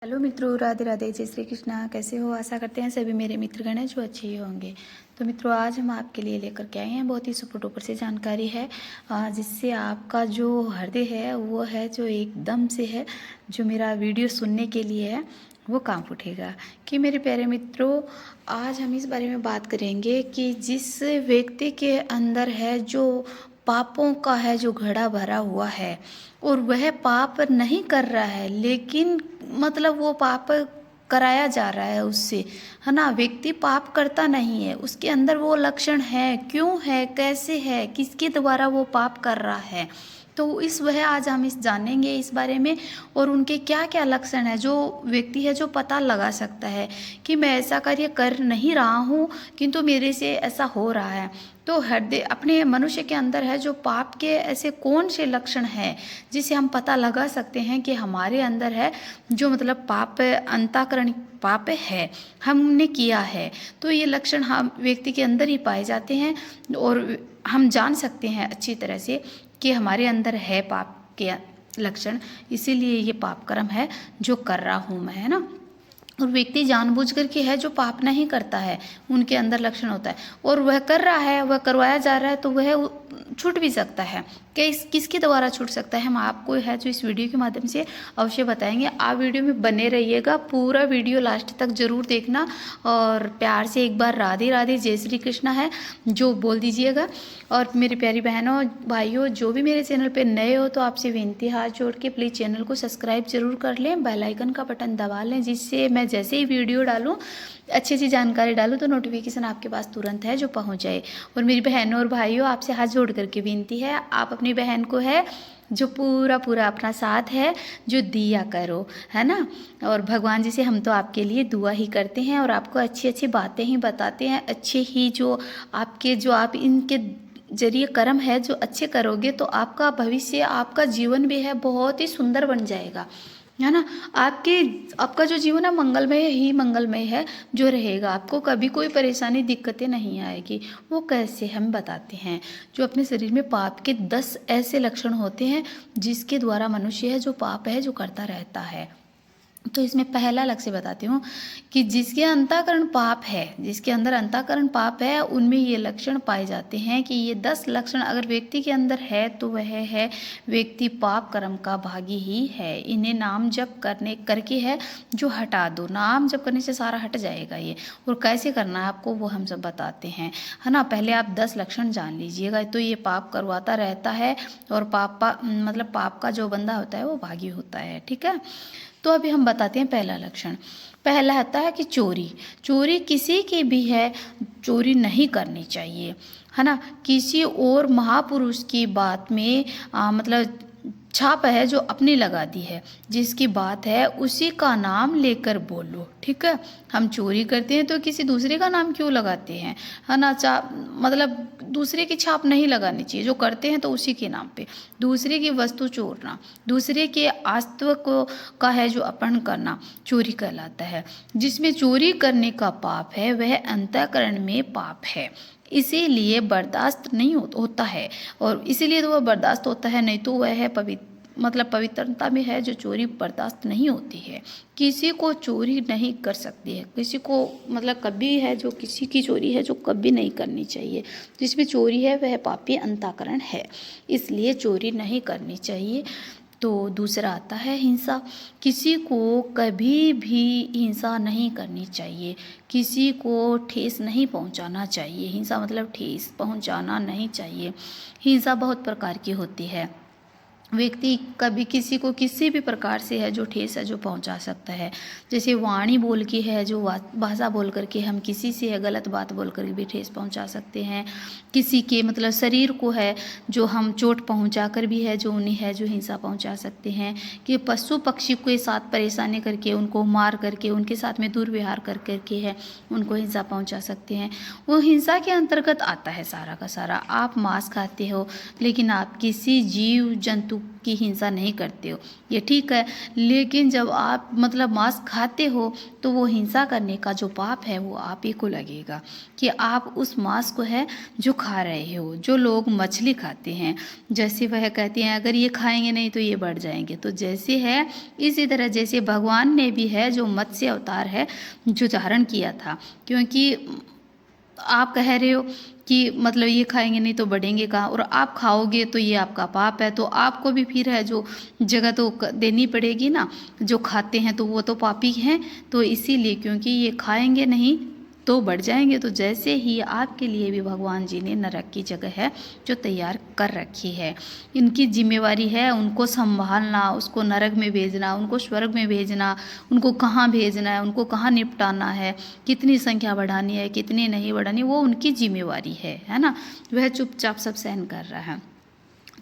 Hello मित्रों, राधे राधे, जय श्री कृष्णा। कैसे हो? आशा करते हैं सभी मेरे मित्रगण हैं जो अच्छे ही होंगे। तो मित्रों, आज हम आपके लिए लेकर के आए हैं बहुत ही सुपर डुपर से जानकारी है, जिससे आपका जो हृदय है वो है जो एकदम से है, जो मेरा वीडियो सुनने के लिए है वो कांप उठेगा। कि मेरे प्यारे मित्रों, आज हम इस बारे में बात करेंगे कि जिस व्यक्ति के अंदर है जो पापों का है जो घड़ा भरा हुआ है और वह पाप नहीं कर रहा है, लेकिन मतलब वो पाप कराया जा रहा है उससे, है ना। व्यक्ति पाप करता नहीं है, उसके अंदर वो लक्षण है, क्यों है, कैसे है, किसके द्वारा वो पाप कर रहा है। तो इस वह आज हम इस जानेंगे इस बारे में, और उनके क्या क्या लक्षण है जो व्यक्ति है जो पता लगा सकता है कि मैं ऐसा कार्य कर नहीं रहा हूँ किंतु मेरे से ऐसा हो रहा है। तो हृदय अपने मनुष्य के अंदर है जो पाप के ऐसे कौन से लक्षण हैं जिसे हम पता लगा सकते हैं कि हमारे अंदर है जो मतलब पाप अंतःकरण पाप है, हमने किया है। तो ये लक्षण हम व्यक्ति के अंदर ही पाए जाते हैं और हम जान सकते हैं अच्छी तरह से कि हमारे अंदर है पाप के लक्षण, इसीलिए ये पाप कर्म है जो कर रहा हूँ मैं, है ना। और व्यक्ति जानबूझ करके है जो पाप नहीं करता है, उनके अंदर लक्षण होता है, और वह कर रहा है, वह करवाया जा रहा है, तो वह छूट भी सकता है। किसके द्वारा छूट सकता है, हम आपको है जो इस वीडियो के माध्यम से अवश्य बताएंगे। आप वीडियो में बने रहिएगा, पूरा वीडियो लास्ट तक जरूर देखना, और प्यार से एक बार राधे राधे जय श्री कृष्णा है जो बोल दीजिएगा। और मेरी प्यारी बहनों भाइयों, जो भी मेरे चैनल पे नए हो तो आपसे विनती, हाथ जोड़ के प्लीज़ चैनल को सब्सक्राइब जरूर कर लें, बेल आइकन का बटन दबा लें, जिससे मैं जैसे ही वीडियो डालूँ, अच्छी अच्छी जानकारी डालूँ, तो नोटिफिकेशन आपके पास तुरंत है जो पहुंच जाए। और मेरी बहनों और भाइयों, आपसे हाथ जोड़ करके विनती है, आप अपनी बहन को है जो पूरा पूरा अपना साथ है जो दिया करो, है ना। और भगवान जी से हम तो आपके लिए दुआ ही करते हैं और आपको अच्छी अच्छी बातें ही बताते हैं, अच्छे ही जो आपके जो आप इनके जरिए कर्म है जो अच्छे करोगे तो आपका भविष्य, आपका जीवन भी है बहुत ही सुंदर बन जाएगा, है ना। आपका जो जीवन है मंगलमय ही मंगलमय है जो रहेगा, आपको कभी कोई परेशानी दिक्कतें नहीं आएगी। वो कैसे हम बताते हैं, जो अपने शरीर में पाप के 10 ऐसे लक्षण होते हैं जिसके द्वारा मनुष्य है जो पाप है जो करता रहता है। तो इसमें पहला लक्ष्य बताती हूँ कि जिसके अंतःकरण पाप है, जिसके अंदर अंतःकरण पाप है, उनमें ये लक्षण पाए जाते हैं कि ये 10 लक्षण अगर व्यक्ति के अंदर है तो वह है व्यक्ति पाप कर्म का भागी ही है। इन्हें नाम जप करने करके है जो हटा दो, नाम जप करने से सारा हट जाएगा ये। और कैसे करना है आपको वो हम सब बताते हैं, है ना। पहले आप 10 लक्षण जान लीजिएगा। तो ये पाप करवाता रहता है और मतलब पाप का जो बंदा होता है वो भागी होता है, ठीक है। तो अभी हम बताते हैं पहला लक्षण। पहला आता है कि चोरी किसी की भी है चोरी नहीं करनी चाहिए, है ना। किसी और महापुरुष की बात में मतलब छाप है जो अपनी लगा दी है, जिसकी बात है उसी का नाम लेकर बोलो, ठीक है। हम चोरी करते हैं तो किसी दूसरे का नाम क्यों लगाते हैं, है ना। मतलब दूसरे की छाप नहीं लगानी चाहिए, जो करते हैं तो उसी के नाम पे। दूसरे की वस्तु चोरना, दूसरे के अस्तित्व को का है जो अपहरण करना चोरी कहलाता है। जिसमें चोरी करने का पाप है वह अंतःकरण में पाप है, इसीलिए बर्दाश्त नहीं होता है। और इसीलिए तो वह बर्दाश्त होता है, नहीं तो वह है पवित्रता में है जो चोरी बर्दाश्त नहीं होती है। किसी को चोरी नहीं कर सकती है, किसी को मतलब कभी है जो किसी की चोरी है जो कभी नहीं करनी चाहिए। जिसमें चोरी है वह पापी अंतःकरण है, इसलिए चोरी नहीं करनी चाहिए। तो दूसरा आता है हिंसा। किसी को कभी भी हिंसा नहीं करनी चाहिए, किसी को ठेस नहीं पहुंचाना चाहिए। हिंसा मतलब ठेस पहुंचाना नहीं चाहिए। हिंसा बहुत प्रकार की होती है, व्यक्ति कभी किसी को किसी भी प्रकार से है जो ठेस है जो पहुंचा सकता है। जैसे वाणी बोल के है जो भाषा बोल करके हम किसी से है गलत बात बोल कर भी ठेस पहुंचा सकते हैं। किसी के मतलब शरीर को है जो हम चोट पहुंचा कर भी है जो उन्हें है जो हिंसा पहुंचा सकते हैं। कि पशु पक्षी के साथ परेशानी करके उनको मार करके उनके साथ में दुर्व्यवहार कर करके है उनको हिंसा पहुंचा सकते हैं। वो हिंसा के अंतर्गत आता है सारा का सारा। आप मांस खाते हो लेकिन आप किसी जीव जंतु की हिंसा नहीं करते हो, ये ठीक है। लेकिन जब आप मतलब मांस खाते हो तो वो हिंसा करने का जो पाप है वो आप ही को लगेगा कि आप उस मांस को है जो खा रहे हो। जो लोग मछली खाते हैं, जैसे वह कहते हैं अगर ये खाएंगे नहीं तो ये बढ़ जाएंगे, तो जैसे है इसी तरह जैसे भगवान ने भी है जो मत्स्य अवतार है जो धारण किया था, क्योंकि आप कह रहे हो कि मतलब ये खाएंगे नहीं तो बढ़ेंगे कहाँ, और आप खाओगे तो ये आपका पाप है, तो आपको भी फिर है जो जगह तो देनी पड़ेगी ना। जो खाते हैं तो वो तो पापी हैं, तो इसीलिए क्योंकि ये खाएंगे नहीं तो बढ़ जाएंगे, तो जैसे ही आपके लिए भी भगवान जी ने नरक की जगह है जो तैयार कर रखी है। इनकी जिम्मेवारी है उनको संभालना, उसको नरक में भेजना, उनको स्वर्ग में भेजना, उनको कहाँ भेजना है, उनको कहाँ निपटाना है, कितनी संख्या बढ़ानी है कितनी नहीं बढ़ानी, वो उनकी जिम्मेवारी है ना। वह चुपचाप सब सहन कर रहा है।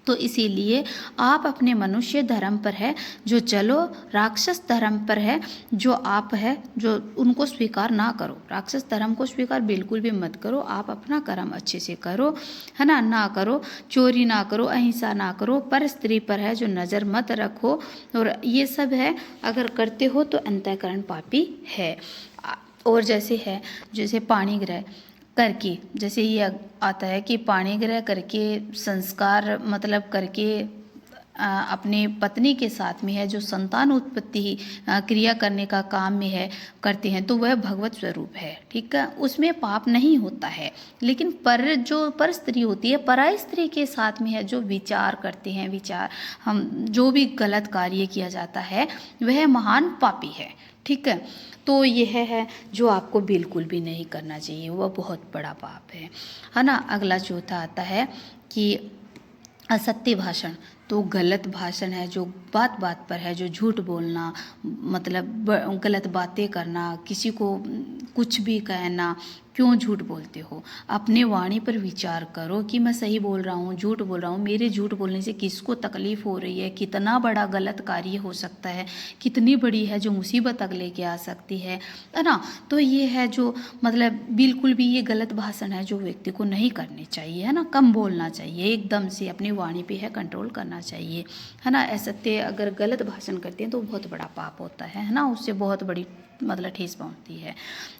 तो इसीलिए आप अपने मनुष्य धर्म पर है जो चलो, राक्षस धर्म पर है जो आप है जो उनको स्वीकार ना करो। राक्षस धर्म को स्वीकार बिल्कुल भी मत करो, आप अपना कर्म अच्छे से करो, है ना करो, चोरी ना करो, अहिंसा ना करो, पर स्त्री पर है जो नज़र मत रखो, और ये सब है अगर करते हो तो अंतःकरण पापी है। और जैसे पाणी ग्रह करके, जैसे ये आता है कि पाणी ग्रह करके संस्कार मतलब करके अपने पत्नी के साथ में है जो संतान उत्पत्ति क्रिया करने का काम में है करते हैं, तो वह भगवत स्वरूप है, ठीक है, उसमें पाप नहीं होता है। लेकिन पर स्त्री होती है, पराई स्त्री के साथ में है जो विचार करते हैं, विचार हम जो भी गलत कार्य किया जाता है वह महान पापी है, ठीक है। तो यह है जो आपको बिल्कुल भी नहीं करना चाहिए, वह बहुत बड़ा पाप है ना। अगला चौथा आता है कि असत्य भाषण, तो गलत भाषण है जो बात बात पर है जो झूठ बोलना, मतलब गलत बातें करना, किसी को कुछ भी कहना। क्यों झूठ बोलते हो? अपने वाणी पर विचार करो कि मैं सही बोल रहा हूँ झूठ बोल रहा हूँ, मेरे झूठ बोलने से किसको तकलीफ हो रही है, कितना बड़ा गलत कार्य हो सकता है, कितनी बड़ी है जो मुसीबत अगले के आ सकती है ना। तो ये है जो मतलब बिल्कुल भी ये गलत भाषण है जो व्यक्ति को नहीं करनी चाहिए, है ना। कम बोलना चाहिए, एकदम से अपनी वाणी पे है कंट्रोल करना चाहिए, है ना। असत्य अगर गलत भाषण करते हैं तो बहुत बड़ा पाप होता है ना, उससे बहुत बड़ी मतलब ठेस पहुंचती है।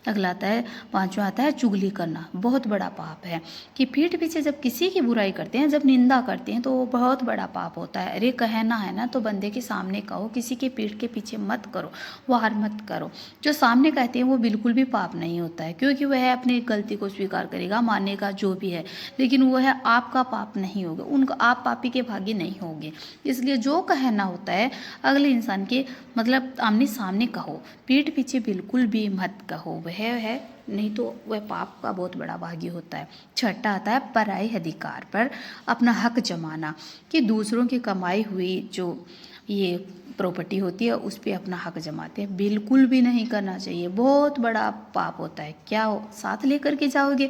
अगला आता है, पांचवा आता है चुगली करना, बहुत बड़ा पाप है कि पीठ पीछे जब किसी की बुराई करते हैं, जब निंदा करते हैं तो वो बहुत बड़ा पाप होता है। अरे कहना है ना तो बंदे के सामने कहो, किसी के पीठ के पीछे मत करो, वार मत करो। जो सामने कहते हैं वो बिल्कुल भी पाप नहीं होता है, क्योंकि वह अपनी गलती को स्वीकार करेगा, मानेगा जो भी है, लेकिन वह आपका पाप नहीं होगा, उनका आप पापी के भागी नहीं होंगे। इसलिए जो कहना होता है अगले इंसान के मतलब आमने सामने कहो, पीठ पीछे बिल्कुल भी मत कहो, वह है नहीं तो वह पाप का बहुत बड़ा भागी होता है। छठा आता है पराये अधिकार पर अपना हक जमाना, कि दूसरों की कमाई हुई जो ये प्रॉपर्टी होती है उस पर अपना हक जमाते हैं, बिल्कुल भी नहीं करना चाहिए, बहुत बड़ा पाप होता है। क्या हो साथ लेकर के जाओगे?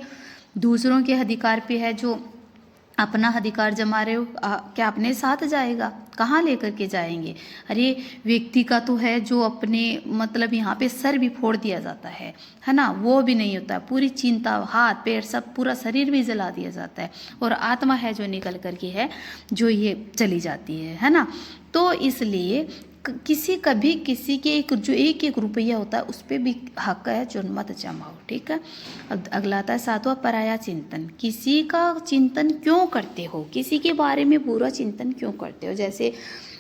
दूसरों के अधिकार पे है जो अपना अधिकार जमा रहे हो, क्या अपने साथ जाएगा? कहाँ लेकर के जाएंगे? अरे व्यक्ति का तो है जो अपने मतलब यहाँ पे सर भी फोड़ दिया जाता है ना, वो भी नहीं होता, पूरी चिंता, हाथ पैर सब पूरा शरीर भी जला दिया जाता है, और आत्मा है जो निकल करके है जो ये चली जाती है ना। तो इसलिए किसी के एक रुपया होता है उस पर भी हक है जो मत जमाओ, ठीक है। अब अगला आता है सातवां पराया चिंतन, किसी का चिंतन क्यों करते हो, किसी के बारे में बुरा चिंतन क्यों करते हो। जैसे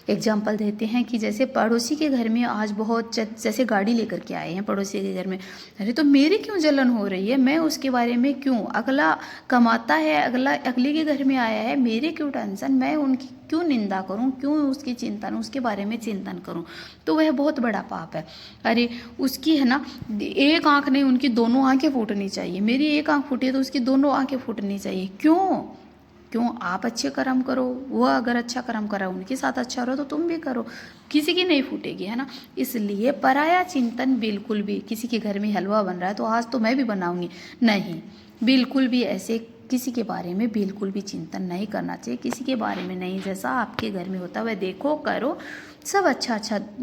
एग्जाम्पल देते हैं कि जैसे पड़ोसी के घर में आज बहुत जैसे गाड़ी लेकर के आए हैं पड़ोसी के घर में, अरे तो मेरी क्यों जलन हो रही है, मैं उसके बारे में क्यों, अगला कमाता है, अगले के घर में आया है, मेरे क्यों टेंशन, मैं उनकी क्यों निंदा करूं, क्यों उसकी चिंतन उसके बारे में चिंतन करूं, तो वह बहुत बड़ा पाप है। अरे उसकी है ना एक आंख नहीं उनकी दोनों आंखें फूटनी चाहिए, मेरी एक आंख फूटी है तो उसकी दोनों आंखें फूटनी चाहिए। क्यों आप अच्छे कर्म करो, वह अगर अच्छा कर्म करा उनके साथ अच्छा रहो तो तुम भी करो, किसी की नहीं फूटेगी, है ना। इसलिए पराया चिंतन बिल्कुल भी, किसी के घर में हलवा बन रहा है तो आज तो मैं भी बनाऊंगी, नहीं, बिल्कुल भी ऐसे किसी के बारे में बिल्कुल भी चिंतन नहीं करना चाहिए, किसी के बारे में नहीं, जैसा आपके घर में होता है वह देखो करो, सब अच्छा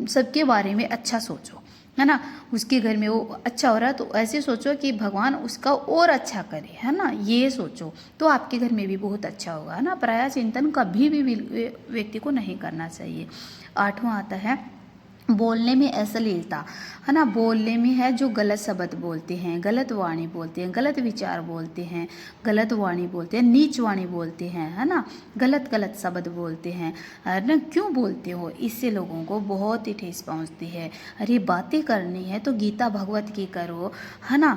सबके बारे में अच्छा सोचो, है ना, उसके घर में वो अच्छा हो रहा है तो ऐसे सोचो कि भगवान उसका और अच्छा करे, है ना, ये सोचो तो आपके घर में भी बहुत अच्छा होगा, है ना। पराया चिंतन कभी भी व्यक्ति को नहीं करना चाहिए। 8वां आता है बोलने में अश्लीलता, है ना। बोलने में है जो गलत शब्द बोलते हैं, गलत वाणी बोलते हैं, गलत विचार बोलते हैं, गलत वाणी बोलते हैं, नीच वाणी बोलते हैं, है ना, गलत गलत शब्द बोलते हैं, है ना। क्यों बोलते हो, इससे लोगों को बहुत ही ठेस पहुंचती है। अरे बातें करनी है तो गीता भगवत की करो, है ना,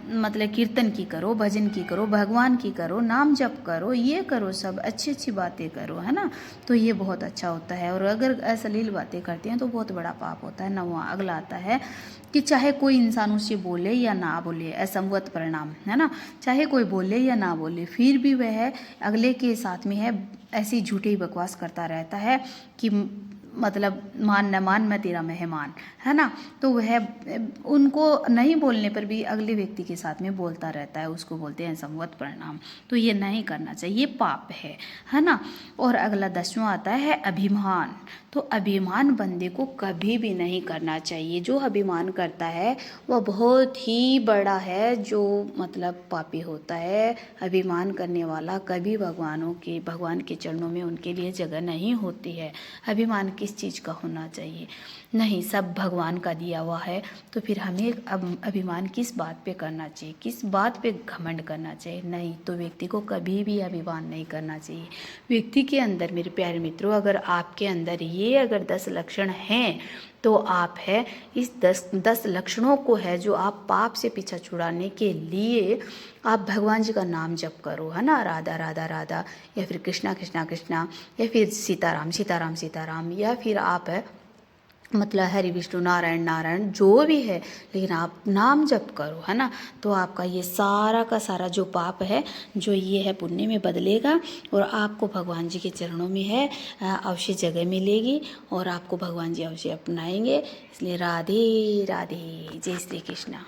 मतलब कीर्तन की करो, भजन की करो, भगवान की करो, नाम जप करो, ये करो, सब अच्छी अच्छी बातें करो, है ना, तो ये बहुत अच्छा होता है। और अगर अश्लील बातें करते हैं तो बहुत बड़ा पाप होता है। 9वां अगला आता है कि चाहे कोई इंसान उससे बोले या ना बोले, असंगत परिणाम, है ना, चाहे कोई बोले या ना बोले फिर भी वह अगले के साथ में है ऐसी झूठी बकवास करता रहता है कि मतलब मान न मान मैं तेरा मेहमान, है ना, तो वह उनको नहीं बोलने पर भी अगले व्यक्ति के साथ में बोलता रहता है, उसको बोलते हैं संगत परिणाम। तो ये नहीं करना चाहिए, पाप है ना। और अगला 10वां आता है अभिमान। तो अभिमान बंदे को कभी भी नहीं करना चाहिए। जो अभिमान करता है वह बहुत ही बड़ा है, जो मतलब पापी होता है। अभिमान करने वाला कभी भगवान के चरणों में उनके लिए जगह नहीं होती है। अभिमान किस चीज़ का होना चाहिए, नहीं, सब भगवान का दिया हुआ है, तो फिर हमें अभिमान किस बात पे करना चाहिए, किस बात पे घमंड करना चाहिए, नहीं, तो व्यक्ति को कभी भी अभिमान नहीं करना चाहिए। व्यक्ति के अंदर, मेरे प्यारे मित्रों, अगर आपके अंदर ये अगर 10 लक्षण हैं तो आप है इस 10 लक्षणों को है जो आप पाप से पीछा छुड़ाने के लिए आप भगवान जी का नाम जप करो, है ना, राधा राधा राधा, या फिर कृष्णा कृष्णा कृष्णा, या फिर सीताराम सीताराम सीताराम, या फिर आप है मतलब हरि विष्णु नारायण नारायण, जो भी है, लेकिन आप नाम जप करो, है ना, तो आपका ये सारा का सारा जो पाप है, जो ये है, पुण्य में बदलेगा और आपको भगवान जी के चरणों में है अवश्य जगह मिलेगी और आपको भगवान जी अवश्य अपनाएंगे। इसलिए राधे राधे, जय श्री कृष्णा।